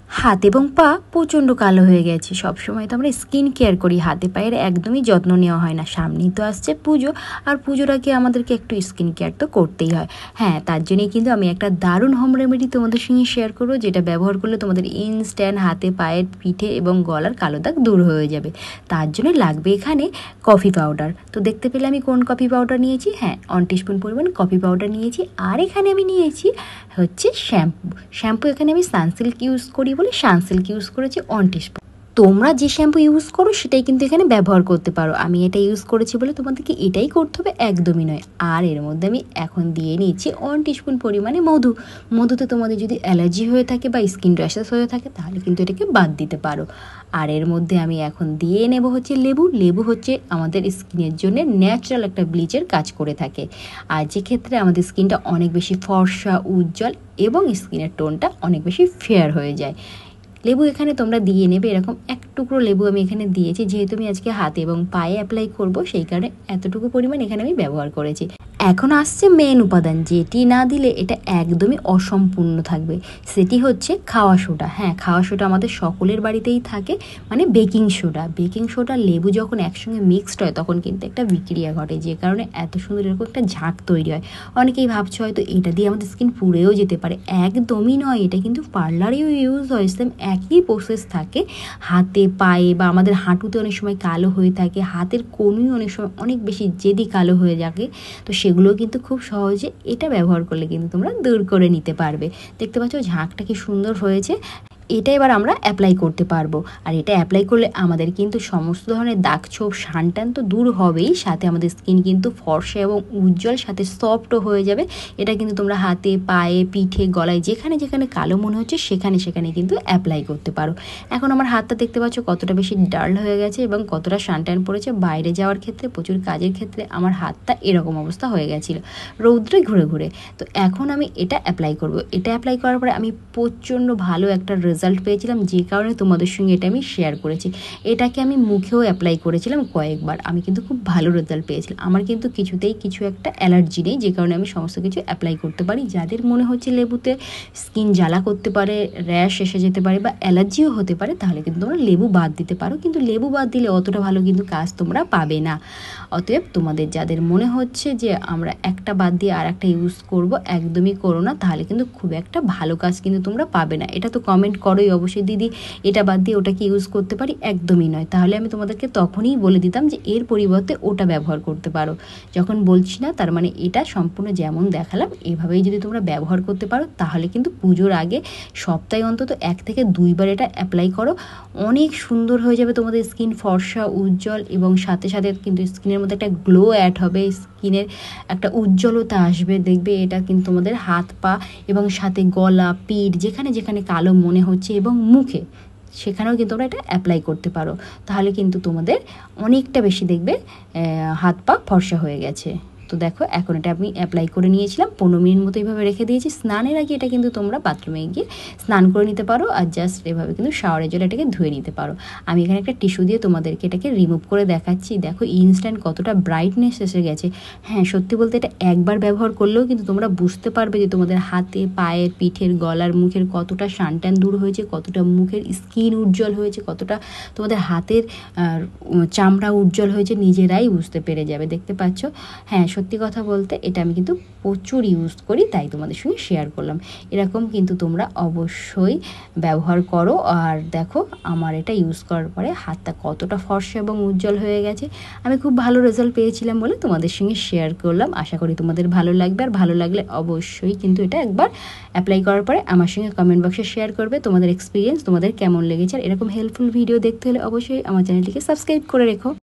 হাত এবং পা প্রচণ্ড কালো হয়ে গেছে। সবসময় তো আমরা স্কিন কেয়ার করি, হাতে পায়ের একদমই যত্ন নেওয়া হয় না। সামনেই তো আসছে পুজো, আর পুজোর আগে আমাদেরকে একটু স্কিন কেয়ার তো করতেই হয়। হ্যাঁ, তার জন্যই কিন্তু আমি একটা দারুণ হোম রেমেডি তোমাদের সঙ্গে শেয়ার করবো, যেটা ব্যবহার করলে তোমাদের ইনস্ট্যান্ট হাতে পায়ের পিঠে এবং গলার কালো দাগ দূর হয়ে যাবে। তার জন্য লাগবে এখানে কফি পাউডার। তো দেখতে পেলে আমি কোন কফি পাউডার নিয়েছি, হ্যাঁ 1 টিস্পুন পরিমাণ কফি পাউডার নিয়েছি। আর এখানে আমি নিয়েছি হচ্ছে শ্যাম্পু এখানে আমি সানসিল্ক ইউজ করি বলে সানসিল্ক ইউজ করেছি 1 টিস্পুন। তোমরা যে শ্যাম্পু ইউজ করো সেটাই কিন্তু এখানে ব্যবহার করতে পারো। আমি এটা ইউজ করেছি বলে তোমাদেরকে এটাই করতে হবে, একদমই নয়। আর এর মধ্যে আমি এখন দিয়ে নিচ্ছি 1 টিস্পুন পরিমাণে মধুতে তোমাদের যদি অ্যালার্জি হয়ে থাকে বা স্কিন র্যাশেস হয়ে থাকে তাহলে কিন্তু এটাকে বাদ দিতে পারো। আর এর মধ্যে আমি এখন দিয়ে নেব হচ্ছে লেবু হচ্ছে আমাদের স্কিনের জন্য ন্যাচারাল একটা ব্লিচের কাজ করে থাকে, আর যে ক্ষেত্রে আমাদের স্কিনটা অনেক বেশি ফর্সা উজ্জ্বল এবং স্কিনের টোনটা অনেক বেশি ফেয়ার হয়ে যায়। লেবু এখানে তোমরা দিয়ে নেবে, এরকম এক টুকরো লেবু আমি এখানে দিয়েছি, যেহেতু আমি আজকে হাতে এবং পায়ে অ্যাপ্লাই করব সেই কারণে এতটুকু পরিমাণ এখানে আমি ব্যবহার করেছি। এখন আসছে মেন উপাদান, যেটি না দিলে এটা একদমই অসম্পূর্ণ থাকবে, সেটি হচ্ছে খাওয়া সোডা। হ্যাঁ, খাওয়া সোডা আমাদের সকলের বাড়িতেই থাকে, মানে বেকিং সোডা লেবু যখন একসঙ্গে মিক্সড হয় তখন কিন্তু একটা বিক্রিয়া ঘটে, যে কারণে এত সুন্দর এরকম একটা ঝাঁক তৈরি হয়। অনেকেই ভাবছে হয়তো এটা দিয়ে আমাদের স্কিন পুড়েও যেতে পারে, একদমই নয়। এটা কিন্তু পার্লারেও ইউজ হয়, সেম একই প্রসেস থাকে। হাতে পায়ে বা আমাদের হাঁটুতে অনেক সময় কালো হয়ে থাকে, হাতের কনুই অনেক সময় অনেক বেশি জেদি কালো হয়ে থাকে, তো সেগুলোও কিন্তু খুব সহজে এটা ব্যবহার করলে কিন্তু তোমরা দূর করে নিতে পারবে। দেখতে পাচ্ছ ঝাঁকটা কি সুন্দর হয়েছে। এটা এবার আমরা অ্যাপ্লাই করতে পারবো। আর এটা অ্যাপ্লাই করলে আমাদের কিন্তু সমস্ত ধরনের দাগ ছোপ সানটান তো দূর হবেই, সাথে আমাদের স্কিন কিন্তু ফর্সা এবং উজ্জ্বল সাথে সফটও হয়ে যাবে। এটা কিন্তু তোমরা হাতে পায়ে পিঠে গলায় যেখানে যেখানে কালো মনে হচ্ছে সেখানে সেখানে কিন্তু অ্যাপ্লাই করতে পারো। এখন আমার হাতটা দেখতে পাচ্ছ কতটা বেশি ডাল হয়ে গেছে এবং কতটা সানটান পড়েছে। বাইরে যাওয়ার ক্ষেত্রে প্রচুর কাজের ক্ষেত্রে আমার হাতটা এরকম অবস্থা হয়ে গেছিলো, রৌদ্রে ঘুরে ঘুরে। তো এখন আমি এটা অ্যাপ্লাই করব। এটা অ্যাপ্লাই করার পরে আমি প্রচণ্ড ভালো একটা রেজাল্ট পেয়েছিলাম, যে কারণে তোমাদের সঙ্গে এটা আমি শেয়ার করেছি। এটাকে আমি মুখেও অ্যাপ্লাই করেছিলাম কয়েকবার, আমি কিন্তু খুব ভালো রেজাল্ট পেয়েছিলাম। আমার কিন্তু কিছুতেই কিছু একটা অ্যালার্জি নেই, যে কারণে আমি সমস্ত কিছু অ্যাপ্লাই করতে পারি। যাদের মনে হচ্ছে লেবুতে স্কিন জ্বালা করতে পারে, র্যাশ এসে যেতে পারে বা অ্যালার্জিও হতে পারে, তাহলে কিন্তু তোমরা লেবু বাদ দিতে পারো, কিন্তু লেবু বাদ দিলে অতটা ভালো কিন্তু কাজ তোমরা পাবে না। অতএব তোমাদের যাদের মনে হচ্ছে যে আমরা একটা বাদ দিয়ে আর একটা ইউজ করব, একদমই করো না, তাহলে কিন্তু খুব একটা ভালো কাজ কিন্তু তোমরা পাবে না। এটা তো কমেন্ট করোই অবশ্যই, দিদি এটা বাদ দিয়ে ওটা কি ইউজ করতে পারি, একদমই নয়। তাহলে আমি তোমাদেরকে তখনই বলে দিতাম যে এর পরিবর্তে ওটা ব্যবহার করতে পারো। যখন বলছি না তার মানে এটা সম্পূর্ণ যেমন দেখালাম এভাবেই যদি তোমরা ব্যবহার করতে পারো, তাহলে কিন্তু পুজোর আগে সপ্তাহে অন্তত 1 থেকে 2 বার এটা অ্যাপ্লাই করো, অনেক সুন্দর হয়ে যাবে তোমাদের স্কিন, ফর্সা উজ্জ্বল, এবং সাথে সাথে কিন্তু স্কিনের মধ্যে একটা গ্লো অ্যাড হবে, স্কিনের একটা উজ্জ্বলতা আসবে। দেখবে এটা কিন্তু তোমাদের হাত পা এবং সাথে গলা পিঠ যেখানে যেখানে কালো মনে হচ্ছে এবং মুখে, সেখানেও কিন্তু তোমরা এটা অ্যাপ্লাই করতে পারো। তাহলে কিন্তু তোমাদের অনেকটা বেশি দেখবে হাত পা ফর্সা হয়ে গেছে। তো দেখো এখন এটা আমি অ্যাপ্লাই করে নিয়েছিলাম, 15 মিনিট মতো এইভাবে রেখে দিয়েছি। স্নানের আগে এটা কিন্তু তোমরা বাথরুমে গিয়ে স্নান করে নিতে পারো, আর জাস্ট এভাবে কিন্তু শাওয়ারের জন্য এটাকে ধুয়ে নিতে পারো। আমি এখানে একটা টিস্যু দিয়ে তোমাদেরকে এটাকে রিমুভ করে দেখাচ্ছি। দেখো ইনস্ট্যান্ট কতটা ব্রাইটনেস এসে গেছে। হ্যাঁ, সত্যি বলতে এটা একবার ব্যবহার করলেও কিন্তু তোমরা বুঝতে পারবে যে তোমাদের হাতে পায়ের পিঠের গলার মুখের কতটা সানটান দূর হয়েছে, কতটা মুখের স্কিন উজ্জ্বল হয়েছে, কতটা তোমাদের হাতের চামড়া উজ্জ্বল হয়েছে, নিজেরাই বুঝতে পেরে যাবে। দেখতে পাচ্ছ? হ্যাঁ, সত্যি কথা বলতে এটা আমি কিন্তু প্রচুর ইউজ করি, তাই তোমাদের সঙ্গে শেয়ার করলাম। এরকম কিন্তু তোমরা অবশ্যই ব্যবহার করো। আর দেখো আমার এটা ইউজ করার পরে হাতটা কতটা ফর্সা এবং উজ্জ্বল হয়ে গেছে। আমি খুব ভালো রেজাল্ট পেয়েছিলাম বলে তোমাদের সঙ্গে শেয়ার করলাম। আশা করি তোমাদের ভালো লাগবে, আর ভালো লাগলে অবশ্যই কিন্তু এটা একবার অ্যাপ্লাই করার পরে আমার সঙ্গে কমেন্ট বক্সে শেয়ার করবে তোমাদের এক্সপিরিয়েন্স, তোমাদের কেমন লেগেছে। আর এরকম হেল্পফুল ভিডিও দেখতে হলে অবশ্যই আমার চ্যানেলটিকে সাবস্ক্রাইব করে রেখো।